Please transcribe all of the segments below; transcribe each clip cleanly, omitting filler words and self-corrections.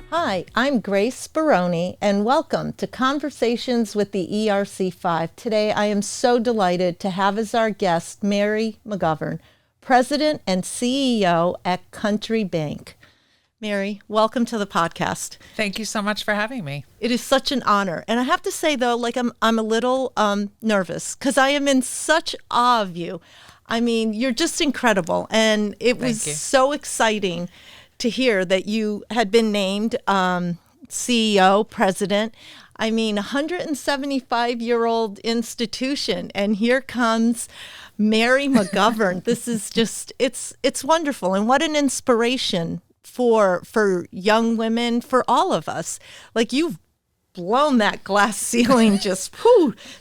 Hi, I'm Grace Baroni, and welcome to Conversations with the ERC5. Today, I am so delighted to have as our guest Mary McGovern, President and CEO at Country Bank. Mary, welcome to the podcast. Thank you so much for having me. It is such an honor. And I have to say, though, I'm a little nervous because I am in such awe of you. I mean, you're just incredible. And it was so exciting to hear that you had been named CEO, president. I mean, 175-year-old institution, and here comes Mary McGovern. This is just, it's wonderful. And what an inspiration for young women, for all of us. Like, you've blown that glass ceiling just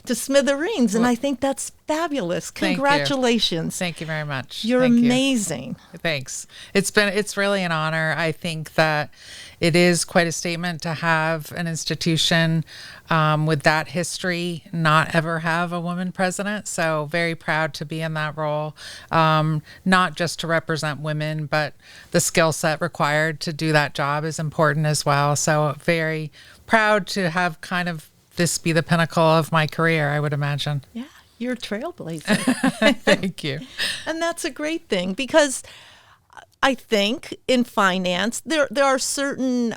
to smithereens. And I think that's fabulous. Congratulations. Thank you very much. You're amazing. Thanks. It's really an honor. I think that it is quite a statement to have an institution with that history not ever have a woman president. So very proud to be in that role, not just to represent women, but the skill set required to do that job is important as well. So very proud to have kind of this be the pinnacle of my career, I would imagine. Yeah, you're a trailblazer. Thank you. And that's a great thing, because I think in finance, there are certain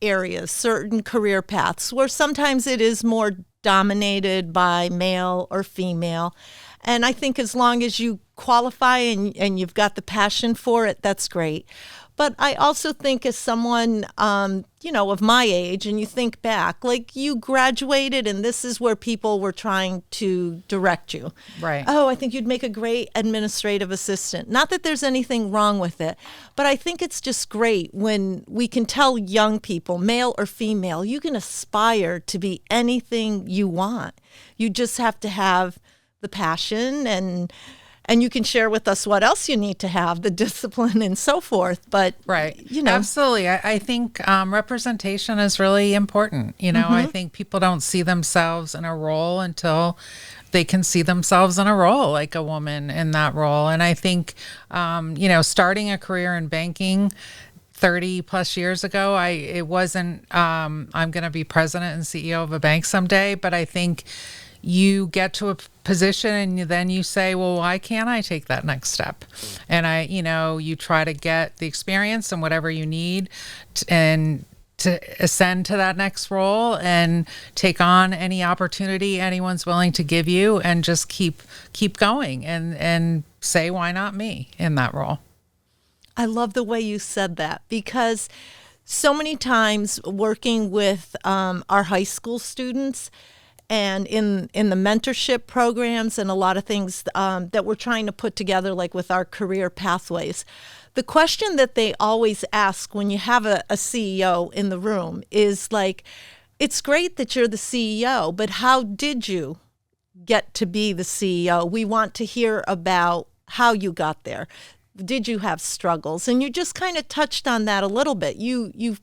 areas, certain career paths where sometimes it is more dominated by male or female. And I think as long as you qualify and you've got the passion for it, that's great. But I also think as someone, of my age, and you think back, like you graduated and this is where people were trying to direct you. Right. Oh, I think you'd make a great administrative assistant. Not that there's anything wrong with it, but I think it's just great when we can tell young people, male or female, you can aspire to be anything you want. You just have to have the passion and you can share with us what else you need to have, the discipline and so forth. But, right. Absolutely. I think representation is really important. I think people don't see themselves in a role until they can see themselves in a role, like a woman in that role. And I think, starting a career in banking 30 plus years ago, it wasn't, I'm going to be president and CEO of a bank someday, but I think you get to a position and then you say, well, why can't I take that next step? And you try to get the experience and whatever you need and to ascend to that next role and take on any opportunity anyone's willing to give you and just keep going and say, why not me in that role? I love the way you said that, because so many times working with our high school students, and in the mentorship programs and a lot of things that we're trying to put together, like with our career pathways, the question that they always ask when you have a CEO in the room is like, it's great that you're the CEO, but how did you get to be the CEO? We want to hear about how you got there. Did you have struggles? And you just kind of touched on that a little bit. You don't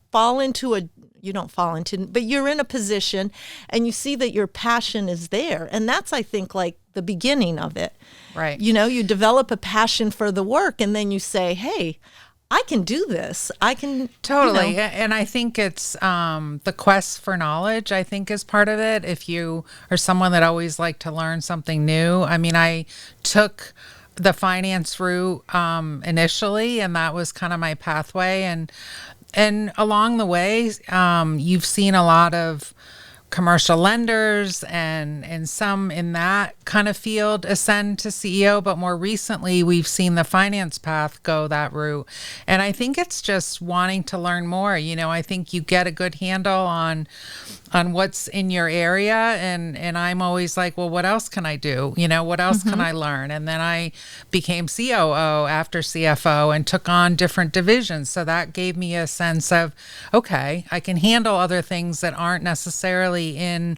fall into, but you're in a position and you see that your passion is there. And that's, I think, like the beginning of it. Right. You develop a passion for the work and then you say, hey, I can do this. I can. Totally. And I think it's the quest for knowledge, I think, is part of it. If you are someone that always liked to learn something new. I mean, I took the finance route initially, and that was kind of my pathway. And along the way, you've seen a lot of commercial lenders and some in that kind of field ascend to CEO, but more recently we've seen the finance path go that route. And I think it's just wanting to learn more. I think you get a good handle on what's in your area, and I'm always like, well, what else can I do? What else can I learn? And then I became COO after CFO and took on different divisions. So that gave me a sense of, okay, I can handle other things that aren't necessarily in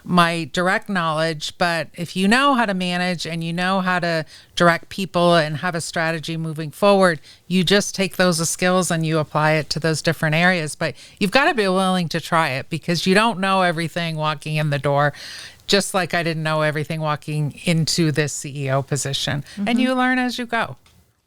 my direct knowledge, but if you know how to manage and you know how to direct people and have a strategy moving forward, you just take those skills and you apply it to those different areas. But you've got to be willing to try it, because you don't know everything walking in the door. just like I didn't know everything walking into this CEO position. And you learn as you go.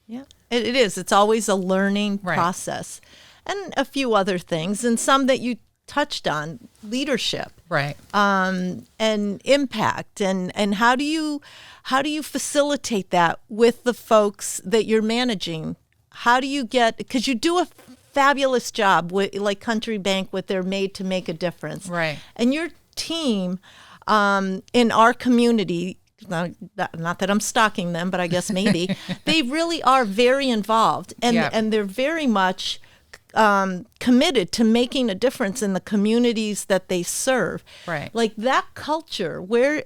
Yeah, it is. It's always a learning Right. process. And a few other things, and some that you touched on, leadership. Right. And impact, and how do you facilitate that with the folks that you're managing? How do you get, because you do a fabulous job with, like Country Bank, with their Made to Make a Difference, Right. and your team in our community. Not that I'm stalking them, but I guess maybe they really are very involved, and Yeah. and they're very much committed to making a difference in the communities that they serve. Right. Like that culture, where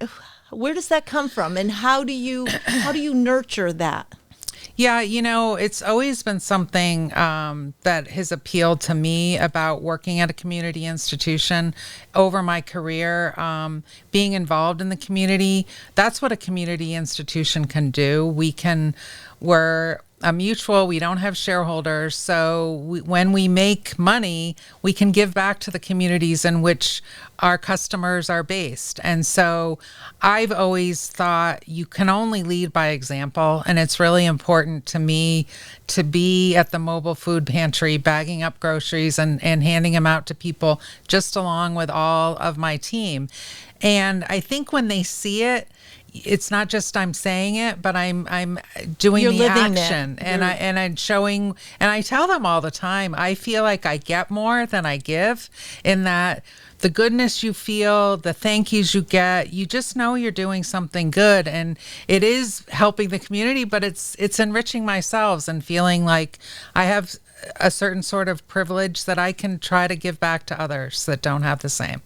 does that come from, and how do you nurture that? Yeah, it's always been something that has appealed to me about working at a community institution over my career, being involved in the community. That's what a community institution can do. We're a mutual, we don't have shareholders. So when we make money, we can give back to the communities in which our customers are based. And so I've always thought you can only lead by example. And it's really important to me to be at the mobile food pantry, bagging up groceries and handing them out to people, just along with all of my team. And I think when they see it, it's not just I'm saying it, but I'm doing You're the living action, it. and I'm showing, and I tell them all the time, I feel like I get more than I give, in that the goodness you feel, the thank yous you get, you just know you're doing something good, and it is helping the community, but it's enriching myself and feeling like I have a certain sort of privilege that I can try to give back to others that don't have the same.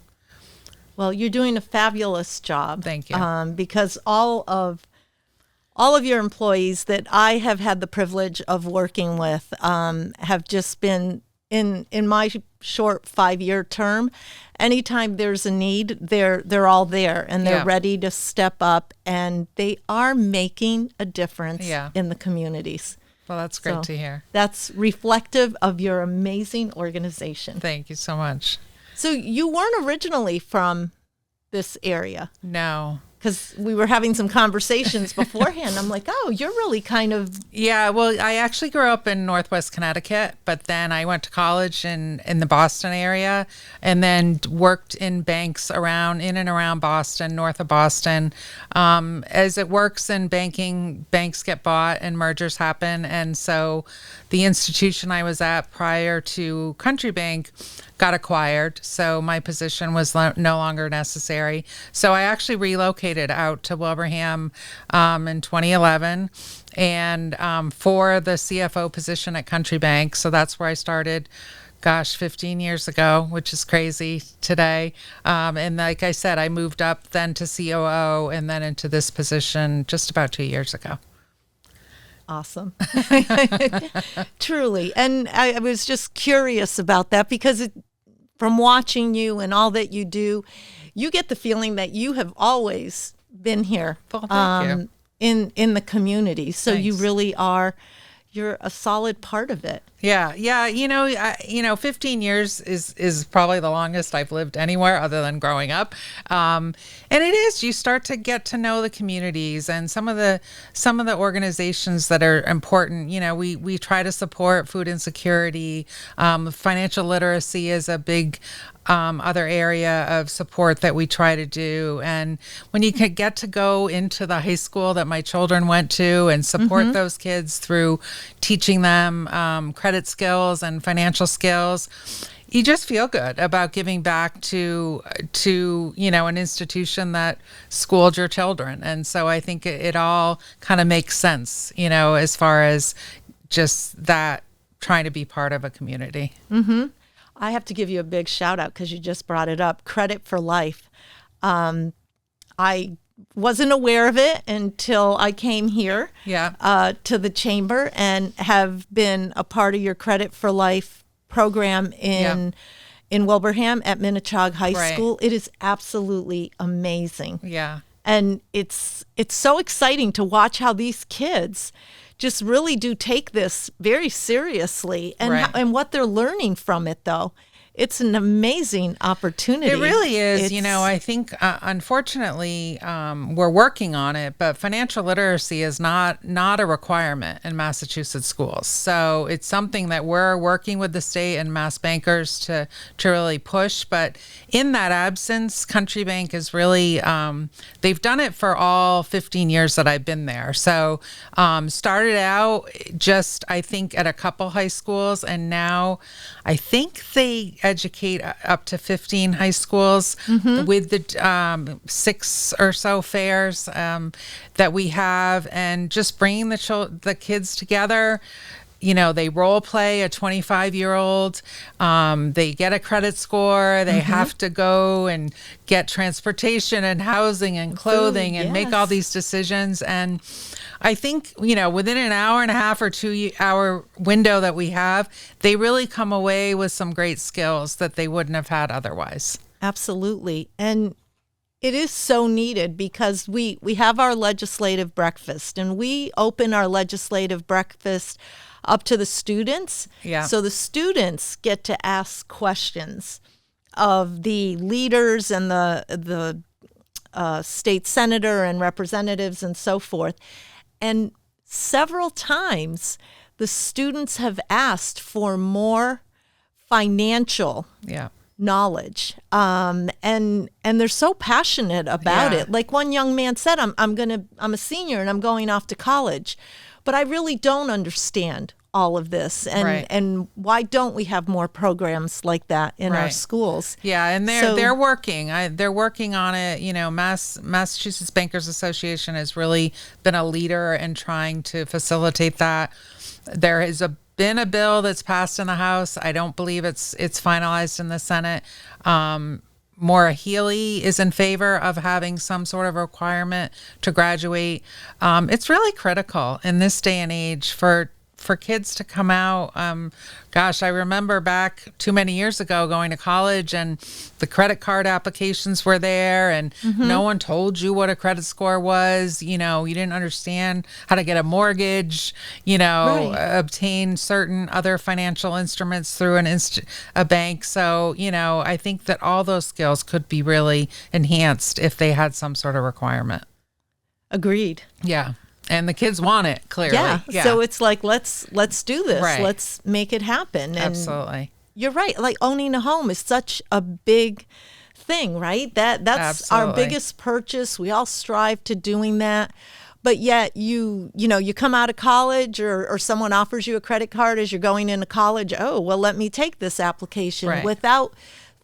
Well, you're doing a fabulous job. Thank you. Because all of your employees that I have had the privilege of working with have just been in my short 5-year term. Anytime there's a need, they're all there, and they're Yeah. ready to step up, and they are making a difference Yeah. in the communities. Well, that's great So to hear. That's reflective of your amazing organization. Thank you so much. So you weren't originally from this area, No. because we were having some conversations beforehand. I'm like, oh, you're really kind of. Yeah, well, I actually grew up in Northwest Connecticut, but then I went to college in the Boston area, and then worked in banks in and around Boston, north of Boston. As it works in banking, banks get bought and mergers happen. And so the institution I was at prior to Country Bank got acquired, so my position was no longer necessary. So I actually relocated out to Wilbraham in 2011, and for the CFO position at Country Bank. So that's where I started, 15 years ago, which is crazy today. And like I said, I moved up then to COO and then into this position just about 2 years ago. Awesome. Truly. And I was just curious about that, because from watching you and all that you do, you get the feeling that you have always been here. Well, thank you. In the community. So you Thanks. really you're a solid part of it. Yeah. 15 years is probably the longest I've lived anywhere other than growing up. And it is, you start to get to know the communities and some of the organizations that are important. We try to support food insecurity. Financial literacy is a big other area of support that we try to do. And when you can get to go into the high school that my children went to and support those kids through teaching them credit skills and financial skills, you just feel good about giving back to an institution that schooled your children. And so I think it all kind of makes sense, as far as just that, trying to be part of a community. Mm-hmm. I have to give you a big shout out, because you just brought it up. Credit for Life. I wasn't aware of it until I came here to the chamber, and have been a part of your Credit for Life program in Wilbraham at Minnechaug High School. It is absolutely amazing. Yeah. And it's so exciting to watch how these kids just really do take this very seriously, and and what they're learning from it, though. it's an amazing opportunity. It really is. I think, unfortunately, we're working on it, but financial literacy is not a requirement in Massachusetts schools. So it's something that we're working with the state and Mass bankers to really push. But in that absence, Country Bank is really, they've done it for all 15 years that I've been there. So started out just, I think, at a couple high schools, and now I think they educate up to 15 high schools with the 6 or so fairs that we have, and just bringing the kids together. They role play a 25-year-old. They get a credit score. They have to go and get transportation and housing and clothing and make all these decisions. And I think, within an hour and a half or 2 hour window that we have, they really come away with some great skills that they wouldn't have had otherwise. Absolutely. And it is so needed because we have our legislative breakfast, and we open our legislative breakfast up to the students. Yeah. So the students get to ask questions of the leaders and the state senator and representatives and so forth. And several times the students have asked for more financial knowledge. And they're so passionate about it. Like one young man said, I'm a senior and I'm going off to college, but I really don't understand all of this. And why don't we have more programs like that in our schools? Yeah, and they're working. They're working on it. Massachusetts Bankers Association has really been a leader in trying to facilitate that. There has been a bill that's passed in the House. I don't believe it's finalized in the Senate. Maura Healey is in favor of having some sort of requirement to graduate. It's really critical in this day and age for kids to come out. I remember back too many years ago going to college, and the credit card applications were there, and no one told you what a credit score was. You didn't understand how to get a mortgage, obtain certain other financial instruments through a bank. So, I think that all those skills could be really enhanced if they had some sort of requirement. Agreed. Yeah. And the kids want it, clearly. Yeah. So it's like, let's do this. Right. Let's make it happen. And absolutely. You're right. Like owning a home is such a big thing, right? That's absolutely our biggest purchase. We all strive to doing that. But yet you come out of college or someone offers you a credit card as you're going into college. Oh, well, let me take this application without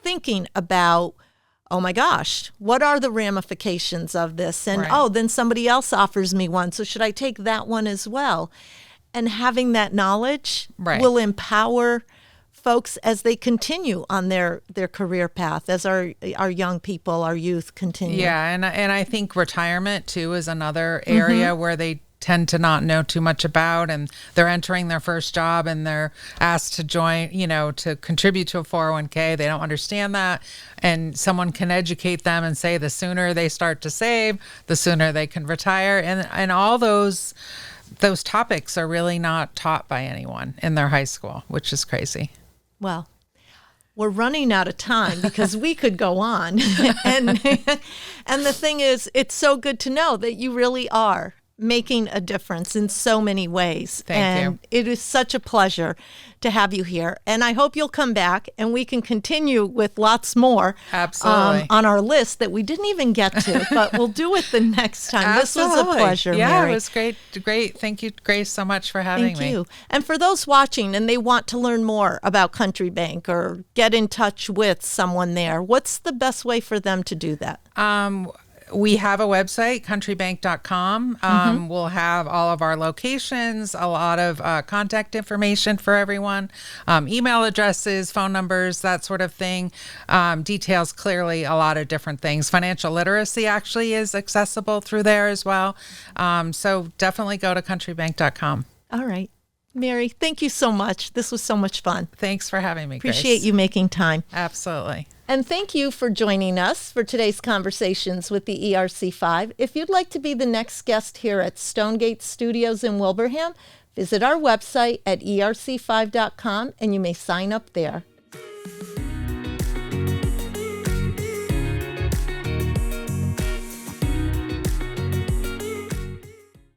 thinking about, oh my gosh, what are the ramifications of this? And then somebody else offers me one. So should I take that one as well? And having that knowledge will empower folks as they continue on their career path, as our young people, our youth continue. Yeah, and I think retirement too is another area where they tend to not know too much about, and they're entering their first job and they're asked to join, to contribute to a 401k. They don't understand that, and someone can educate them and say the sooner they start to save, the sooner they can retire, and all those topics are really not taught by anyone in their high school, which is crazy. Well, we're running out of time because we could go on, and the thing is, it's so good to know that you really are making a difference in so many ways. Thank you. It is such a pleasure to have you here. And I hope you'll come back and we can continue with lots more absolutely on our list that we didn't even get to, but we'll do it the next time. Absolutely. This was a pleasure, Mary. It was great. Thank you, Grace, so much for having me. Thank you. And for those watching and they want to learn more about Country Bank or get in touch with someone there, what's the best way for them to do that? We have a website, countrybank.com. We'll have all of our locations, a lot of contact information for everyone, email addresses, phone numbers, that sort of thing. Details clearly a lot of different things. Financial literacy actually is accessible through there as well. So definitely go to countrybank.com. All right. Mary, thank you so much. This was so much fun. Thanks for having me, Appreciate Grace. you making time. Absolutely. And thank you for joining us for today's conversations with the ERC5. If you'd like to be the next guest here at Stonegate Studios in Wilbraham, visit our website at erc5.com and you may sign up there.